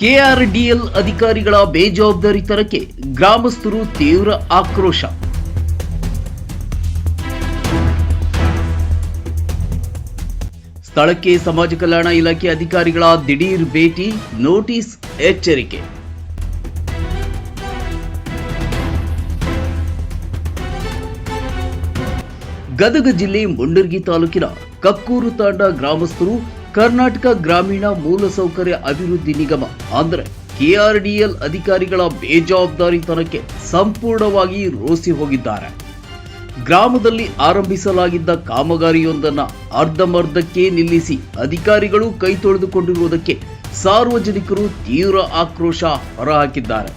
KRDL ಅಧಿಕಾರಿಗಳ ಬೇಜವಾಬ್ದಾರಿತನಕ್ಕೆ ಗ್ರಾಮಸ್ಥರು ತೀವ್ರ ಆಕ್ರೋಶ. ಸ್ಥಳಕ್ಕೆ ಸಮಾಜ ಕಲ್ಯಾಣ ಇಲಾಖೆ ಅಧಿಕಾರಿಗಳ ದಿಢೀರ್ ಭೇಟಿ, ನೋಟಿಸ್, ಎಚ್ಚರಿಕೆ. ಗದಗ ಜಿಲ್ಲೆ ಮುಂಡರ್ಗಿ ತಾಲೂಕಿನ ಕಕ್ಕೂರು ತಾಂಡ ಗ್ರಾಮಸ್ಥರು ಕರ್ನಾಟಕ ಗ್ರಾಮೀಣ ಮೂಲಸೌಕರ್ಯ ಅಭಿವೃದ್ಧಿ ನಿಗಮ ಅಂದರೆ ಕೆಆರ್ಡಿಎಲ್ ಅಧಿಕಾರಿಗಳ ಬೇಜವಾಬ್ದಾರಿತನಕ್ಕೆ ಸಂಪೂರ್ಣವಾಗಿ ರೋಸಿ ಹೋಗಿದ್ದಾರೆ. ಗ್ರಾಮದಲ್ಲಿ ಆರಂಭಿಸಲಾಗಿದ್ದ ಕಾಮಗಾರಿಯೊಂದನ್ನು ಅರ್ಧಮರ್ಧಕ್ಕೆ ನಿಲ್ಲಿಸಿ ಅಧಿಕಾರಿಗಳು ಕೈ ತೊಳೆದುಕೊಂಡಿರುವುದಕ್ಕೆ ಸಾರ್ವಜನಿಕರು ತೀವ್ರ ಆಕ್ರೋಶ ಹೊರಹಾಕಿದ್ದಾರೆ.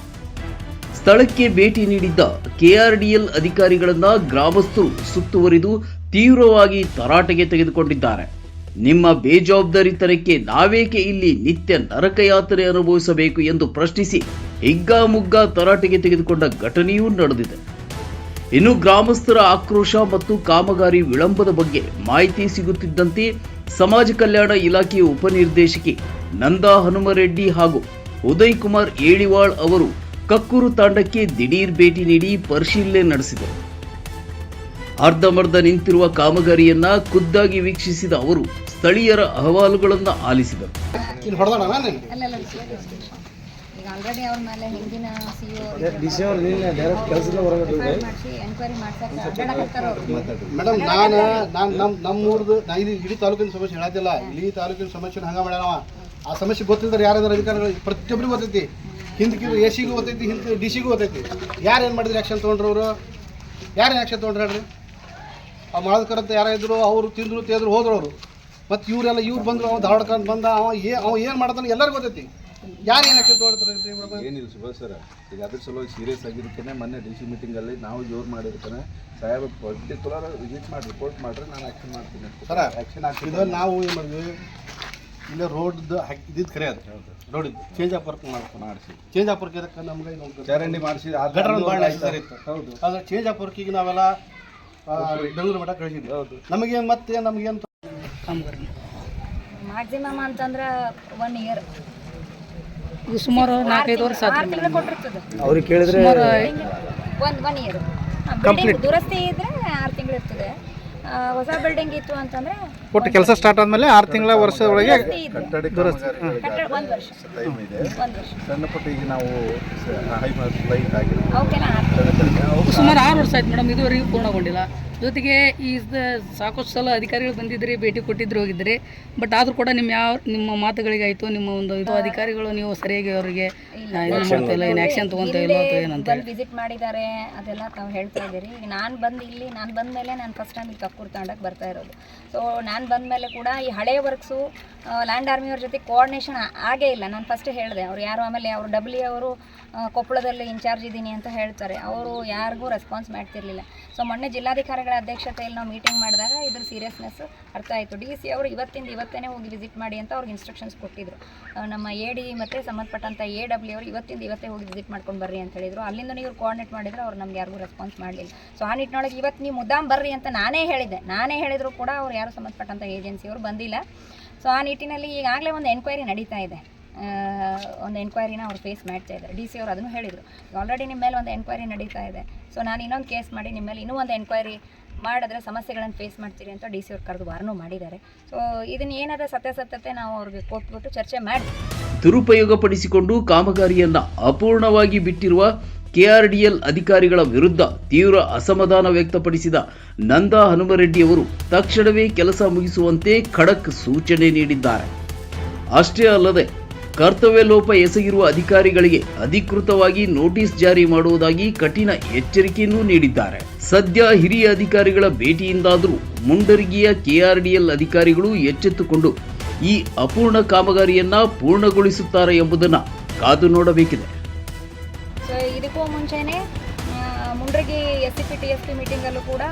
ಸ್ಥಳಕ್ಕೆ ಭೇಟಿ ನೀಡಿದ್ದ ಕೆಆರ್ಡಿಎಲ್ ಅಧಿಕಾರಿಗಳನ್ನ ಗ್ರಾಮಸ್ಥರು ಸುತ್ತುವರಿದು ತೀವ್ರವಾಗಿ ತರಾಟೆಗೆ ತೆಗೆದುಕೊಂಡಿದ್ದಾರೆ. ನಿಮ್ಮ ಬೇಜವಾಬ್ದಾರಿತನಕ್ಕೆ ನಾವೇಕೆ ಇಲ್ಲಿ ನಿತ್ಯ ನರಕಯಾತನೆ ಅನುಭವಿಸಬೇಕು ಎಂದು ಪ್ರಶ್ನಿಸಿ ಹಿಗ್ಗಾಮುಗ್ಗಾ ತರಾಟೆಗೆ ತೆಗೆದುಕೊಂಡ ಘಟನೆಯೂ ನಡೆದಿದೆ. ಇನ್ನು ಗ್ರಾಮಸ್ಥರ ಆಕ್ರೋಶ ಮತ್ತು ಕಾಮಗಾರಿ ವಿಳಂಬದ ಬಗ್ಗೆ ಮಾಹಿತಿ ಸಿಗುತ್ತಿದ್ದಂತೆ ಸಮಾಜ ಕಲ್ಯಾಣ ಇಲಾಖೆಯ ಉಪನಿರ್ದೇಶಕಿ ನಂದಾ ಹನುಮರೆಡ್ಡಿ ಹಾಗೂ ಉದಯ್ ಕುಮಾರ್ ಏಳಿವಾಳ್ ಅವರು ಕಕ್ಕೂರು ತಾಂಡಕ್ಕೆ ದಿಢೀರ್ ಭೇಟಿ ನೀಡಿ ಪರಿಶೀಲನೆ ನಡೆಸಿದರು. ಅರ್ಧಮರ್ಧ ನಿಂತಿರುವ ಕಾಮಗಾರಿಯನ್ನ ಖುದ್ದಾಗಿ ವೀಕ್ಷಿಸಿದ ಅವರು ಸ್ಥಳೀಯರ ಅಹವಾಲುಗಳನ್ನು ಆಲಿಸಿದರು. ಮೇಡಮ್ ನಮ್ಮೂರ್ದು ಇಡೀ ತಾಲೂಕಿನ ಸಮಸ್ಯೆ ಹೇಳತ್ತಿಲ್ಲ. ಇಡೀ ತಾಲೂಕಿನ ಸಮಸ್ಯೆ ಹಂಗ ಮಾಡ್ಯಾವ. ಆ ಸಮಸ್ಯೆ ಗೊತ್ತಿಲ್ದಾರೆ ಯಾರಾದ್ರೂ ಅಧಿಕಾರಿಗಳು ಪ್ರತಿಯೊಬ್ಬರಿಗೂ ಗೊತ್ತೈತಿ. ಹಿಂದಕ್ಕೆ ಎಸಿಗೂ ಗೊತ್ತೈತಿ, ಹಿಂದೆ ಡಿಸಿಗೂ ಗೊತ್ತೈತಿ. ಯಾರು ಏನು ಮಾಡಿದ್ರು ಆ್ಯಕ್ಷನ್ ತೊಗೊಂಡ್ರು? ಅವರು ಯಾರೇನು ಆ್ಯಕ್ಷನ್ ತೊಗೊಂಡ್ರು ಹೇಳ್ರಿ? ಆ ಮಾಡೋದಕ್ಕಂತ ಯಾರಿದ್ರು ಅವರು ತಿಂದ್ರು ತೇದ್ರು ಹೋದ್ರು ಅವರು. ಮತ್ತು ಇವರೆಲ್ಲ ಇವ್ರು ಬಂದರು, ಅವ್ನು ಧಾರವಾಡಕಂತ ಬಂದ, ಅವ ಏನು ಮಾಡ್ತಾನೆ ಎಲ್ಲರಿಗೂ ಗೊತ್ತೈತಿ. ಯಾರು ಏನು ಆ್ಯಕ್ಷನ್ ತೊಗೊಳ್ತಾರೆ? ಏನಿಲ್ಲ ಸುಭಾಷ್ ಸರ್, ಈಗ ಅದ್ರ ಸಲುವಾಗಿ ಸೀರಿಯಸ್ ಆಗಿದ್ದಕ್ಕೆ ಮೊನ್ನೆ ಡಿ ಸಿ ಮೀಟಿಂಗಲ್ಲಿ ನಾವು ಜೋರು ಮಾಡಿರ್ತಾನೆ ಸಾಹೇಬ್ ಪರ್ಟಿಕ್ಯುಲರ್ ವಿಸಿಟ್ ಮಾಡಿ ರಿಪೋರ್ಟ್ ಮಾಡಿದ್ರೆ ನಾನು ಆ್ಯಕ್ಷನ್ ಮಾಡ್ತೀನಿ ಸರ್. ಆ್ಯಕ್ಷನ್ ಆಗ್ತಿದ್ದು ನಾವು ಏನು ಮಾಡಿದ್ವಿ, ಇಲ್ಲೇ ರೋಡ್ದು ಇದ್ದಿದ್ದು ಖರೆ ಅದು ರೋಡ್ ಇದ್ದು ಚೇಂಜ್ ಆಫ್ ವರ್ಕ್ ಮಾಡಿಸಿ ಚೇಂಜ್ ಆಫ್ ವರ್ಕ್ ಇದಕ್ಕೆ ನಮ್ಗೆ ಚರಂಡಿ ಮಾಡಿಸಿ ಗಟರ್ ಒಂದು ಭಾಳ ನೆಸಸರಿ ಇತ್ತು. ಹೌದು, ಆದರೆ ಚೇಂಜ್ ಆಫ್ ವರ್ಕಿಗೆ ನಾವೆಲ್ಲ ಬೆಂಗಳೂರು ಮಟ್ಟ ಕಳಿಸಿದ್ವಿ. ಹೌದು, ನಮಗೇನು ಮತ್ತೆ ನಮಗೇನು ಮ್ಯಾಕ್ಸಿಮಮ್ ಅಂತಂದ್ರೆ 1 ಇಯರ್, ಇದು ಸುಮಾರು 4-5 ವರ್ಷ ಕೊಟ್ಟಿರ್ತದೆ. ಅವ್ರಿಗೆ ಕೇಳಿದ್ರೆ 1 ಇಯರ್ ಬಿಲ್ಡಿಂಗ್ ದುರಸ್ತಿ ಇದ್ರೆ 6 ತಿಂಗಳು ಇರ್ತದೆ. ಹೊಸ ಬಿಲ್ಡಿಂಗ್ ಇತ್ತು ಅಂತಂದ್ರೆ ಒಟ್ಟು ಕೆಲಸ ಸ್ಟಾರ್ಟ್ ಆದ್ಮೇಲೆ 6 ತಿಂಗಳ ವರ್ಷ ಒಳಗೆ 1 ವರ್ಷ. ಸಣ್ಣ ಪುಟ್ಟ ಈಗ ನಾವು ಹೈ ಫ್ಲೈಟ್ ಆಗಿದೆ ಅವಕ್ಕೆಲ್ಲ ಸುಮಾರು 6 ವರ್ಷ ಆಯ್ತು ಮೇಡಮ್, ಇದುವರೆಗೂ ಪೂರ್ಣಗೊಂಡಿಲ್ಲ. ಜೊತೆಗೆ ಈ ಸಾಕಷ್ಟು ಸಲ ಅಧಿಕಾರಿಗಳು ಬಂದಿದ್ರಿ, ಭೇಟಿ ಕೊಟ್ಟಿದ್ರು, ಹೋಗಿದ್ರಿ. ಬಟ್ ಆದರೂ ಕೂಡ ನಿಮ್ಮ ಮಾತುಗಳಿಗಾಯಿತು, ನಿಮ್ಮ ಒಂದು ಇದು ಅಧಿಕಾರಿಗಳು ನೀವು ಸರಿಯಾಗಿ ಅವರಿಗೆ ಇದು ಮಾಡ್ತಾ ಇಲ್ಲ, ಏನು ಆ್ಯಕ್ಷನ್ ತೊಗೊತಾ ಇಲ್ಲ ಅಥವಾ ಏನಂತ ವಿಸಿಟ್ ಮಾಡಿದ್ದಾರೆ ಅದೆಲ್ಲ ತಾವು ಹೇಳ್ತಾ ಇದ್ದೀರಿ. ಈಗ ನಾನು ಬಂದ ಮೇಲೆ ನಾನು ಫಸ್ಟ್ ಟೈಮ್ ಇಲ್ಲಿ ಕಕ್ಕೂರು ತಾಂಡಕ್ಕೆ ಬರ್ತಾ ಇರೋದು. ಸೊ ನಾನು ಬಂದ ಮೇಲೆ ಕೂಡ ಈ ಹಳೆ ವರ್ಕ್ಸು ಲ್ಯಾಂಡ್ ಆರ್ಮಿಯವ್ರ ಜೊತೆ ಕೋಆರ್ಡಿನೇಷನ್ ಆಗೇ ಇಲ್ಲ. ನಾನು ಫಸ್ಟ್ ಹೇಳಿದೆ, ಅವ್ರು ಯಾರು, ಆಮೇಲೆ ಅವರು ಡಬ್ಲ್ಯೂ ಅವರು ಕೊಪ್ಪಳದಲ್ಲಿ ಇನ್ಚಾರ್ಜ್ ಇದ್ದೀನಿ ಅಂತ ಹೇಳ್ತಾರೆ, ಅವರು ಯಾರಿಗೂ ರೆಸ್ಪಾನ್ಸ್ ಮಾಡ್ತಿರ್ಲಿಲ್ಲ. ಸೊ ಮೊನ್ನೆ ಜಿಲ್ಲಾಧಿಕಾರಿಗಳ ಅಧ್ಯಕ್ಷತೆಯಲ್ಲಿ ನಾವು ಮೀಟಿಂಗ್ ಮಾಡಿದಾಗ ಇದ್ರ ಸೀರಿಯಸ್ನೆಸ್ ಅರ್ಥ ಆಯಿತು. ಡಿ ಸಿ ಅವರು ಇವತ್ತೇ ಹೋಗಿ ವಿಸಿಟ್ ಮಾಡಿ ಅಂತ ಅವ್ರಿಗೆ ಇನ್ಸ್ಟ್ರಕ್ಷನ್ಸ್ ಕೊಟ್ಟಿದ್ರು. ನಮ್ಮ AD ಮತ್ತು ಸಂಬಂಧಪಟ್ಟಂಥ AW ಅವರು ಇವತ್ತೇ ಹೋಗಿ ವಿಸಿಟ್ ಮಾಡ್ಕೊಂಡು ಬರ್ರಿ ಅಂತ ಹೇಳಿದರು. ಅಲ್ಲಿಂದ ನೀವು ಕೋಆರ್ಡಿನೇಟ್ ಮಾಡಿದ್ರು, ಅವ್ರು ನಮ್ಗೆ ಯಾರಿಗೂ ರೆಸ್ಪಾನ್ಸ್ ಮಾಡಲಿಲ್ಲ. ಸೊ ಆ ನಿಟ್ಟಿನೊಳಗೆ ಇವತ್ತು ನೀವು ಮುದ್ದಾಮ್ ಬರ್ರಿ ಅಂತ ನಾನೇ ಹೇಳಿದ್ರು ಕೂಡ ಅವ್ರು ಯಾರು ಸಂಬಂಧಪಟ್ಟಂಥ ಏಜೆನ್ಸಿಯವರು ಬಂದಿಲ್ಲ. ಸೊ ಆ ನಿಟ್ಟಿನಲ್ಲಿ ಈಗಾಗಲೇ ಒಂದು ಎನ್ಕ್ವೈರಿ ನಡೀತಾ ಇದೆ. ಒಂದು ಎನ್ಕ್ವೈರಿನ ಅವ್ರು ಫೇಸ್ ಮಾಡ್ತಾ ಇದ್ದಾರೆ. ಡಿ ಸಿ ಅವರು ಅದನ್ನು ಹೇಳಿದರು, ಆಲ್ರೆಡಿ ನಿಮ್ಮ ಮೇಲೆ ಒಂದು ಎನ್ಕ್ವೈರಿ ನಡೀತಾ ಇದೆ. ಸೊ ನಾನು ಇನ್ನೊಂದು ಕೇಸ್ ಮಾಡಿ ನಿಮ್ಮ ಮೇಲೆ ಇನ್ನೂ ಒಂದು ಎನ್ಕ್ವೈರಿ ಮಾಡಿದ್ರೆ ಸಮಸ್ಯೆಗಳನ್ನು ಫೇಸ್ ಮಾಡ್ತೀರಿ ಅಂತ ಡಿ ಸಿ ಅವ್ರು ಕರೆದು ವಾರ್ನೂ ಮಾಡಿದ್ದಾರೆ. ಸೊ ಇದನ್ನು ಏನಾದ ಸತ್ಯಾಸತ್ಯತೆ ನಾವು ಅವ್ರಿಗೆ ಕೊಟ್ಬಿಟ್ಟು ಚರ್ಚೆ ಮಾಡಿ. ದುರುಪಯೋಗಪಡಿಸಿಕೊಂಡು ಕಾಮಗಾರಿಯನ್ನ ಅಪೂರ್ಣವಾಗಿ ಬಿಟ್ಟಿರುವ ಕೆಆರ್ಡಿಎಲ್ ಅಧಿಕಾರಿಗಳ ವಿರುದ್ಧ ತೀವ್ರ ಅಸಮಾಧಾನ ವ್ಯಕ್ತಪಡಿಸಿದ ನಂದಾ ಹನುಮರೆಡ್ಡಿ ಅವರು ತಕ್ಷಣವೇ ಕೆಲಸ ಮುಗಿಸುವಂತೆ ಖಡಕ್ ಸೂಚನೆ ನೀಡಿದ್ದಾರೆ. ಅಷ್ಟೇ ಅಲ್ಲದೆ ಕರ್ತವ್ಯ ಲೋಪ ಎಸಗಿರುವ ಅಧಿಕಾರಿಗಳಿಗೆ ಅಧಿಕೃತವಾಗಿ ನೋಟಿಸ್ ಜಾರಿ ಮಾಡುವುದಾಗಿ ಕಠಿಣ ಎಚ್ಚರಿಕೆಯನ್ನೂ ನೀಡಿದ್ದಾರೆ. ಸದ್ಯ ಹಿರಿಯ ಅಧಿಕಾರಿಗಳ ಭೇಟಿಯಿಂದಾದರೂ ಮುಂಡರಗಿಯ ಕೆಆರ್ಡಿಎಲ್ ಅಧಿಕಾರಿಗಳು ಎಚ್ಚೆತ್ತುಕೊಂಡು ಈ ಅಪೂರ್ಣ ಕಾಮಗಾರಿಯನ್ನ ಪೂರ್ಣಗೊಳಿಸುತ್ತಾರೆ ಎಂಬುದನ್ನು ಕಾದು ನೋಡಬೇಕಿದೆ. ಸೊ ಇದಕ್ಕೂ ಮುಂಚೆನೇ ಮುಂಡರಗಿ SCP TSP ಮೀಟಿಂಗಲ್ಲೂ ಕೂಡ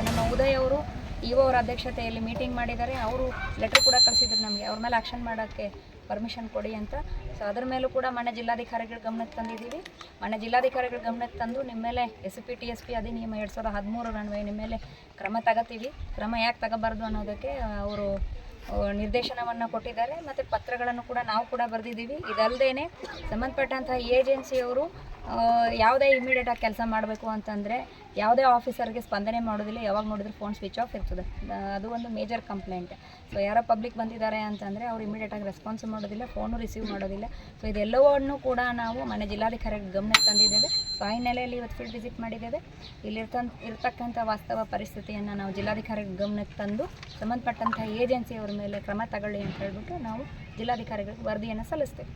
ನಮ್ಮ ಉದಯ್ ಅವರು ಇಒ ಅವರ ಅಧ್ಯಕ್ಷತೆಯಲ್ಲಿ ಮೀಟಿಂಗ್ ಮಾಡಿದ್ದಾರೆ. ಅವರು ಲೆಟರ್ ಕೂಡ ಕಳಿಸಿದ್ರು ನಮಗೆ, ಅವ್ರ ಮೇಲೆ ಆಕ್ಷನ್ ಮಾಡೋಕ್ಕೆ ಪರ್ಮಿಷನ್ ಕೊಡಿ ಅಂತ. ಸೊ ಅದ್ರ ಮೇಲೂ ಕೂಡ ಮನೆ ಜಿಲ್ಲಾಧಿಕಾರಿಗಳ ಗಮನಕ್ಕೆ ತಂದಿದ್ದೀವಿ. ಮನೆ ಜಿಲ್ಲಾಧಿಕಾರಿಗಳ ಗಮನಕ್ಕೆ ತಂದು ನಿಮ್ಮ ಮೇಲೆ SCP TSP ಅಧಿನಿಯಮ 2013 ಅನ್ವಯ ನಿಮ್ಮ ಮೇಲೆ ಕ್ರಮ ತಗೋತೀವಿ. ಕ್ರಮ ಯಾಕೆ ತಗೋಬಾರ್ದು ಅನ್ನೋದಕ್ಕೆ ಅವರು ನಿರ್ದೇಶನವನ್ನು ಕೊಟ್ಟಿದ್ದಾರೆ ಮತ್ತು ಪತ್ರಗಳನ್ನು ಕೂಡ ನಾವು ಕೂಡ ಬರೆದಿದ್ದೀವಿ. ಇದಲ್ಲದೆ ಸಂಬಂಧಪಟ್ಟಂಥ ಏಜೆನ್ಸಿಯವರು ಯಾವುದೇ ಇಮಿಡಿಯೇಟಾಗಿ ಕೆಲಸ ಮಾಡಬೇಕು ಅಂತಂದರೆ ಯಾವುದೇ ಆಫೀಸರ್ಗೆ ಸ್ಪಂದನೆ ಮಾಡೋದಿಲ್ಲ, ಯಾವಾಗ ನೋಡಿದ್ರೆ ಫೋನ್ ಸ್ವಿಚ್ ಆಫ್ ಇರ್ತದೆ. ಅದು ಒಂದು ಮೇಜರ್ ಕಂಪ್ಲೇಂಟ್. ಸೊ ಯಾರೋ ಪಬ್ಲಿಕ್ ಬಂದಿದ್ದಾರೆ ಅಂತಂದರೆ ಅವ್ರು ಇಮಿಡಿಯೇಟಾಗಿ ರೆಸ್ಪಾನ್ಸ್ ಮಾಡೋದಿಲ್ಲ, ಫೋನು ರಿಸೀವ್ ಮಾಡೋದಿಲ್ಲ. ಸೊ ಇದೆಲ್ಲವನ್ನೂ ಕೂಡ ನಾವು ಮನೆ ಜಿಲ್ಲಾಧಿಕಾರಿಗಳ ಗಮನಕ್ಕೆ ತಂದಿದ್ದೇವೆ. ಸೊ ಆ ಹಿನ್ನೆಲೆಯಲ್ಲಿ ಇವತ್ತು ಫೀಲ್ಡ್ ವಿಸಿಟ್ ಮಾಡಿದ್ದೇವೆ. ಇರ್ತಕ್ಕಂಥ ವಾಸ್ತವ ಪರಿಸ್ಥಿತಿಯನ್ನು ನಾವು ಜಿಲ್ಲಾಧಿಕಾರಿಗಳ ಗಮನಕ್ಕೆ ತಂದು ಸಂಬಂಧಪಟ್ಟಂಥ ಏಜೆನ್ಸಿಯವರ ಮೇಲೆ ಕ್ರಮ ತಗೊಳ್ಳಿ ಅಂತ ಹೇಳ್ಬಿಟ್ಟು ನಾವು ಜಿಲ್ಲಾಧಿಕಾರಿಗಳಿಗೆ ವರದಿಯನ್ನು ಸಲ್ಲಿಸ್ತೇವೆ.